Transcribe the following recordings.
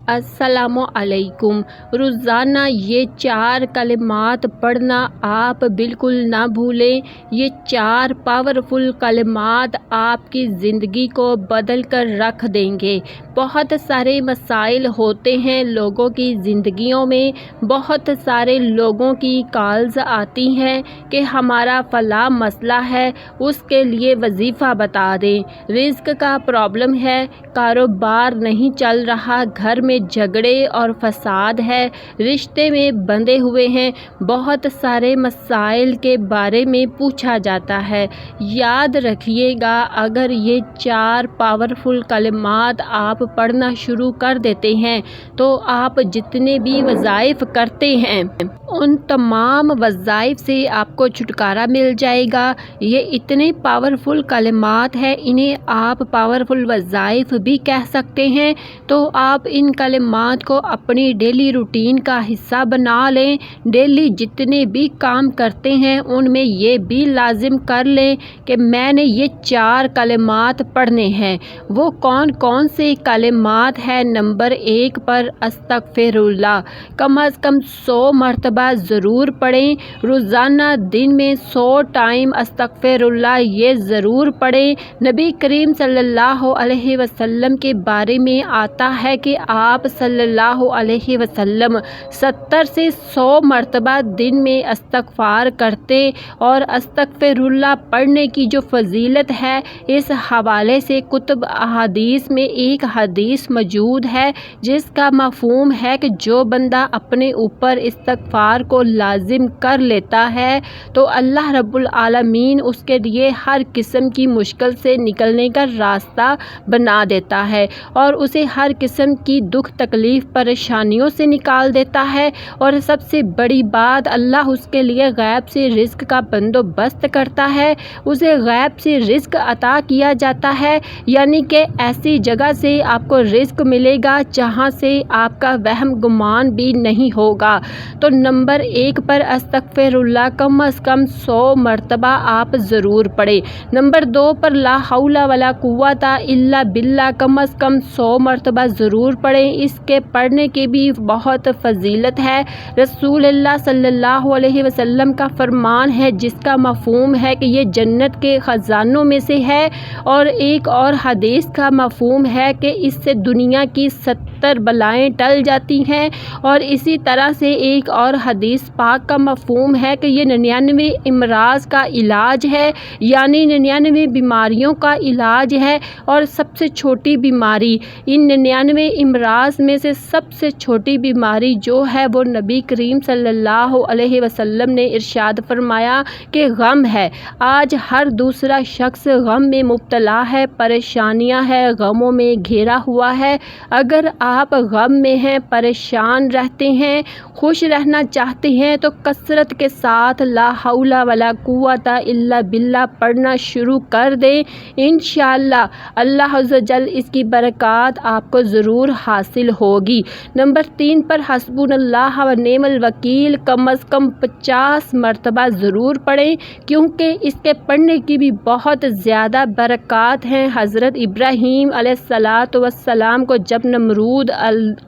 السلام علیکم۔ روزانہ یہ 4 کلمات پڑھنا آپ بالکل نہ بھولیں۔ یہ 4 پاورفل کلمات آپ کی زندگی کو بدل کر رکھ دیں گے۔ بہت سارے مسائل ہوتے ہیں لوگوں کی زندگیوں میں، بہت سارے لوگوں کی کالز آتی ہیں کہ ہمارا فلاں مسئلہ ہے، اس کے لیے وظیفہ بتا دیں، رزق کا پرابلم ہے، کاروبار نہیں چل رہا، گھر میں جھگڑے اور فساد ہے، رشتے میں بندھے ہوئے ہیں، بہت سارے مسائل کے بارے میں پوچھا جاتا ہے۔ یاد رکھیے گا، اگر یہ 4 پاورفل کلمات آپ پڑھنا شروع کر دیتے ہیں تو آپ جتنے بھی وظائف کرتے ہیں ان تمام وظائف سے آپ کو چھٹکارا مل جائے گا۔ یہ اتنے پاورفل کلمات ہیں، انہیں آپ پاورفل وظائف بھی کہہ سکتے ہیں۔ تو آپ ان کلمات کو اپنی ڈیلی روٹین کا حصہ بنا لیں۔ ڈیلی جتنے بھی کام کرتے ہیں ان میں یہ بھی لازم کر لیں کہ میں نے یہ 4 کلمات پڑھنے ہیں۔ وہ کون کون سے کلمات ہیں؟ نمبر 1 پر استغفر اللہ، کم از کم 100 مرتبہ ضرور پڑھیں۔ روزانہ دن میں 100 ٹائم استغفر اللہ یہ ضرور پڑھیں۔ نبی کریم صلی اللہ علیہ وسلم کے بارے میں آتا ہے کہ آپ صلی اللہ علیہ وسلم 70 سے 100 مرتبہ دن میں استغفار کرتے، اور استغفر اللہ پڑھنے کی جو فضیلت ہے اس حوالے سے کتب احادیث میں ایک حدیث موجود ہے جس کا مفہوم ہے کہ جو بندہ اپنے اوپر استغفار کو لازم کر لیتا ہے تو اللہ رب العالمین اس کے لیے ہر قسم کی مشکل سے نکلنے کا راستہ بنا دیتا ہے، اور اسے ہر قسم کی دکھ تکلیف پریشانیوں سے نکال دیتا ہے۔ اور سب سے بڑی بات، اللہ اس کے لیے غیب سے رزق کا بندوبست کرتا ہے، اسے غیب سے رزق عطا کیا جاتا ہے، یعنی کہ ایسی جگہ سے آپ کو رزق ملے گا جہاں سے آپ کا وہم گمان بھی نہیں ہوگا۔ تو نمبر 1 پر استغفر اللہ کم از کم 100 مرتبہ آپ ضرور پڑھیں۔ نمبر 2 پر لا حول ولا قوت الا باللہ کم از کم 100 مرتبہ ضرور پڑھیں۔ اس کے پڑھنے کی بھی بہت فضیلت ہے۔ رسول اللہ صلی اللہ علیہ وسلم کا فرمان ہے جس کا مفہوم ہے کہ یہ جنت کے خزانوں میں سے ہے، اور ایک اور حدیث کا مفہوم ہے کہ اس سے دنیا کی 70 بلائیں ٹل جاتی ہیں، اور اسی طرح سے ایک اور حدیث پاک کا مفہوم ہے کہ یہ 99 امراض کا علاج ہے، یعنی 99 بیماریوں کا علاج ہے، اور سب سے چھوٹی بیماری ان 99 امراض میں سے سب سے چھوٹی بیماری جو ہے وہ نبی کریم صلی اللہ علیہ وسلم نے ارشاد فرمایا کہ غم ہے۔ آج ہر دوسرا شخص غم میں مبتلا ہے، پریشانیاں ہے، غموں میں گھیرا ہوا ہے۔ اگر آپ غم میں ہیں، پریشان رہتے ہیں، خوش رہنا چاہتے ہیں تو کثرت کے ساتھ لا حول ولا قوت الا باللہ پڑھنا شروع کر دیں۔ انشاءاللہ اللہ عز و جل اس کی برکات آپ کو ضرور حاصل ہوگی۔ نمبر 3 پر حسبنا اللہ و نعم الوکیل کم از کم 50 مرتبہ ضرور پڑھیں، کیونکہ اس کے پڑھنے کی بھی بہت زیادہ برکات ہیں۔ حضرت ابراہیم علیہ السلام کو جب نمرود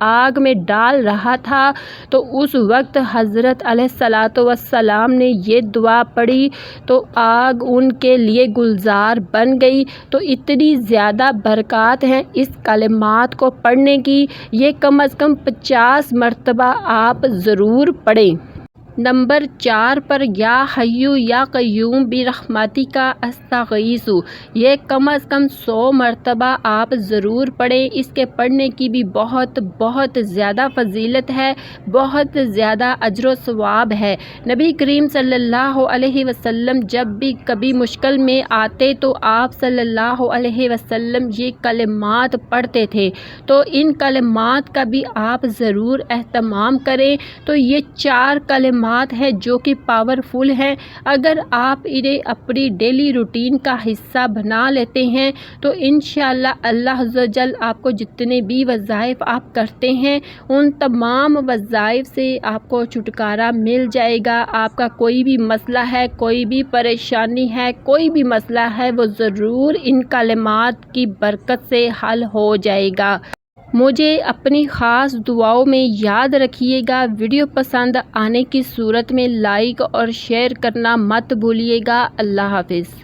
آگ میں ڈال رہا تھا تو اس وقت حضرت علیہ السلام نے یہ دعا پڑھی تو آگ ان کے لیے گلزار بن گئی۔ تو اتنی زیادہ برکات ہیں اس کلمات کو پڑھنے کی، یہ کم از کم 50 مرتبہ آپ ضرور پڑھیں۔ نمبر 4 پر یا حی یا قیوم برحمتک استغیث، یہ کم از کم 100 مرتبہ آپ ضرور پڑھیں۔ اس کے پڑھنے کی بھی بہت زیادہ فضیلت ہے، بہت زیادہ اجر و ثواب ہے۔ نبی کریم صلی اللہ علیہ وسلم جب بھی کبھی مشکل میں آتے تو آپ صلی اللہ علیہ وسلم یہ کلمات پڑھتے تھے، تو ان کلمات کا بھی آپ ضرور اہتمام کریں۔ تو یہ 4 کلمات ہیں جو کہ پاورفل ہیں، اگر آپ انہیں اپنی ڈیلی روٹین کا حصہ بنا لیتے ہیں تو انشاءاللہ اللہ عز و جل آپ کو جتنے بھی وظائف آپ کرتے ہیں ان تمام وظائف سے آپ کو چھٹکارا مل جائے گا۔ آپ کا کوئی بھی مسئلہ ہے، کوئی بھی پریشانی ہے، کوئی بھی مسئلہ ہے، وہ ضرور ان کلمات کی برکت سے حل ہو جائے گا۔ مجھے اپنی خاص دعاؤں میں یاد رکھیے گا۔ ویڈیو پسند آنے کی صورت میں لائک اور شیئر کرنا مت بھولیے گا۔ اللہ حافظ۔